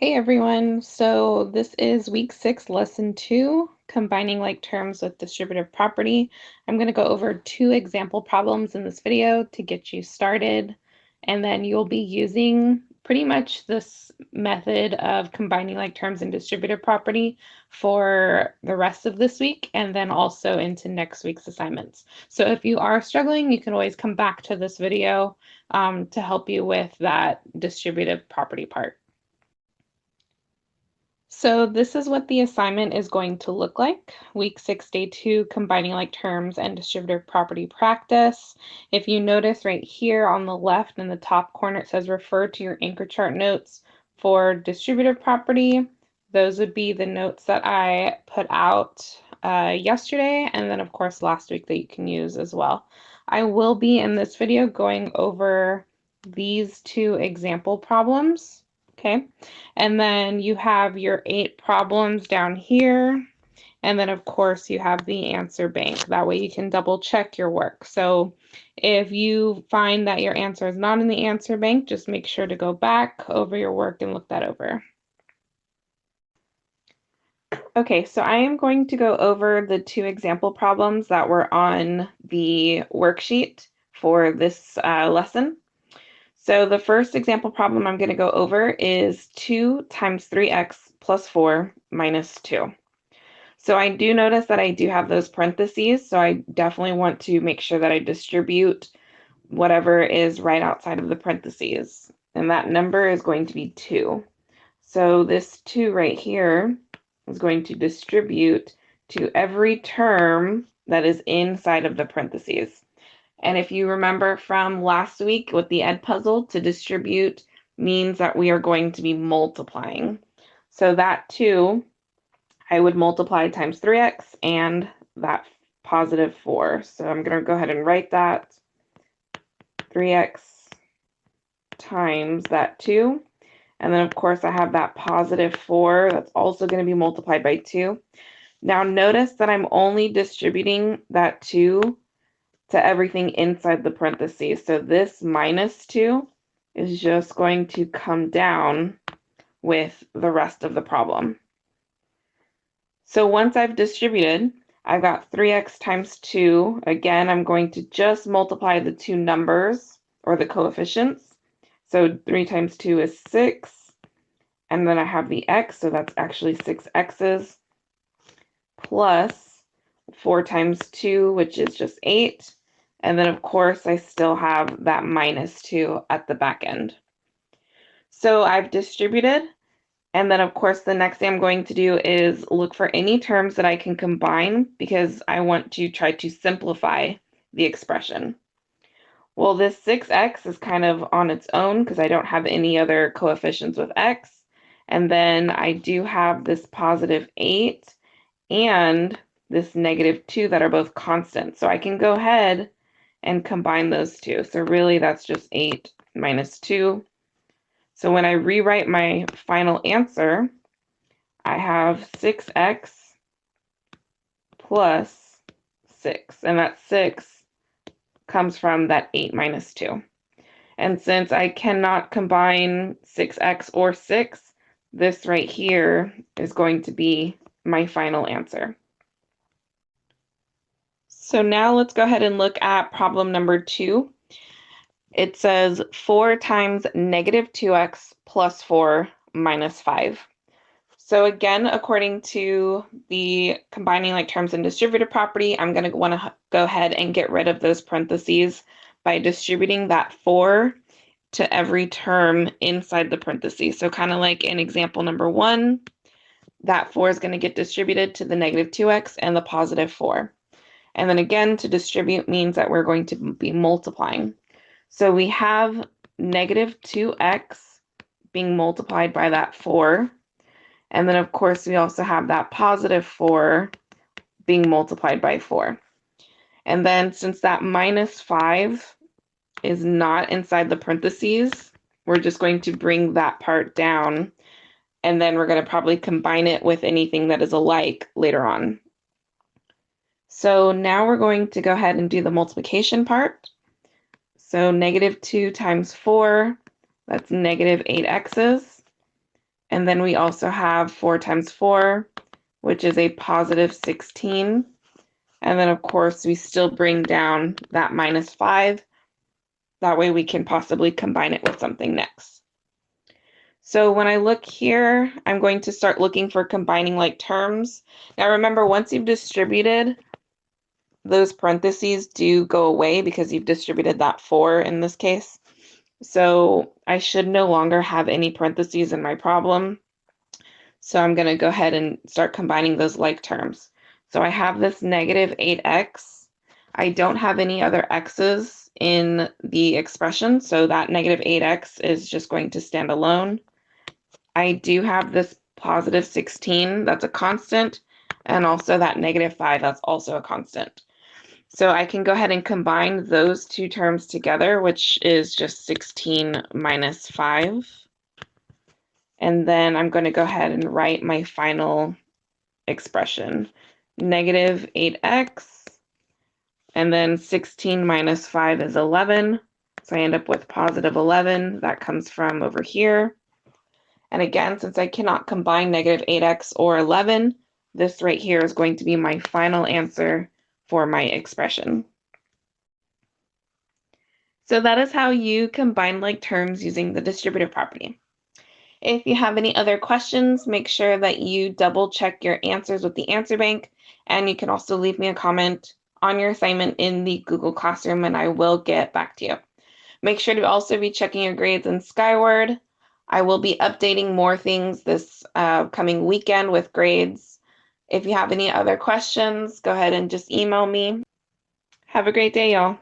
Hey everyone, so this is week 6, lesson 2, combining like terms with distributive property. I'm going to go over 2 example problems in this video to get you started, and then you'll be using pretty much this method of combining like terms and distributive property for the rest of this week and then also into next week's assignments. So if you are struggling, you can always come back to this video to help you with that distributive property part. So this is what the assignment is going to look like. Week 6, day 2, combining like terms and distributive property practice. If you notice right here on the left in the top corner, it says refer to your anchor chart notes for distributive property. Those would be the notes that I put out yesterday, and then of course last week that you can use as well. I will be in this video going over these 2 example problems. Okay, and then you have your 8 problems down here. And then of course you have the answer bank. That way you can double check your work. So if you find that your answer is not in the answer bank, just make sure to go back over your work and look that over. Okay, so I am going to go over the 2 example problems that were on the worksheet for this lesson. So the first example problem I'm going to go over is 2 times 3x plus 4 minus 2. So I do notice that I do have those parentheses, so I definitely want to make sure that I distribute whatever is right outside of the parentheses. And that number is going to be 2. So this 2 right here is going to distribute to every term that is inside of the parentheses. And if you remember from last week with the EdPuzzle, to distribute means that we are going to be multiplying. So that 2, I would multiply times 3x and that positive 4. So I'm going to go ahead and write that 3x times that 2. And then, of course, I have that positive 4 that's also going to be multiplied by 2. Now, notice that I'm only distributing that 2 to everything inside the parentheses. So this minus 2 is just going to come down with the rest of the problem. So once I've distributed, I've got 3x times 2. Again, I'm going to just multiply the 2 numbers or the coefficients. So 3 times 2 is 6. And then I have the x, so that's actually 6 x's, plus 4 times 2, which is just 8. And then, of course, I still have that minus 2 at the back end. So I've distributed. And then, of course, the next thing I'm going to do is look for any terms that I can combine because I want to try to simplify the expression. Well, this 6x is kind of on its own because I don't have any other coefficients with x. And then I do have this positive 8 and this negative 2 that are both constant. So I can go ahead and combine those 2. So really that's just 8 minus 2. So when I rewrite my final answer, I have 6x plus 6. And that 6 comes from that 8 minus 2. And since I cannot combine 6x or 6, this right here is going to be my final answer. So now let's go ahead and look at problem number 2. It says 4 times negative 2x plus 4 minus 5. So again, according to the combining like terms and distributive property, I'm going to want to go ahead and get rid of those parentheses by distributing that 4 to every term inside the parentheses. So kind of like in example number 1, that 4 is going to get distributed to the negative 2x and the positive 4. And then again, to distribute means that we're going to be multiplying. So we have negative 2x being multiplied by that 4. And then, of course, we also have that positive 4 being multiplied by 4. And then since that minus 5 is not inside the parentheses, we're just going to bring that part down. And then we're going to probably combine it with anything that is alike later on. So now we're going to go ahead and do the multiplication part. So negative 2 times 4, that's negative 8x's. And then we also have 4 times 4, which is a positive 16. And then, of course, we still bring down that minus 5. That way we can possibly combine it with something next. So when I look here, I'm going to start looking for combining like terms. Now remember, once you've distributed, those parentheses do go away because you've distributed that 4 in this case. So I should no longer have any parentheses in my problem. So I'm going to go ahead and start combining those like terms. So I have this negative 8x. I don't have any other x's in the expression, so that negative 8x is just going to stand alone. I do have this positive 16, that's a constant, and also that negative 5, that's also a constant. So I can go ahead and combine those two terms together, which is just 16 minus 5. And then I'm going to go ahead and write my final expression. Negative 8x, and then 16 minus 5 is 11. So I end up with positive 11. That comes from over here. And again, since I cannot combine negative 8x or 11, this right here is going to be my final answer for my expression. So that is how you combine like terms using the distributive property. If you have any other questions, make sure that you double check your answers with the answer bank, and you can also leave me a comment on your assignment in the Google Classroom and I will get back to you. Make sure to also be checking your grades in Skyward. I will be updating more things this coming weekend with grades. If you have any other questions, go ahead and just email me. Have a great day, y'all.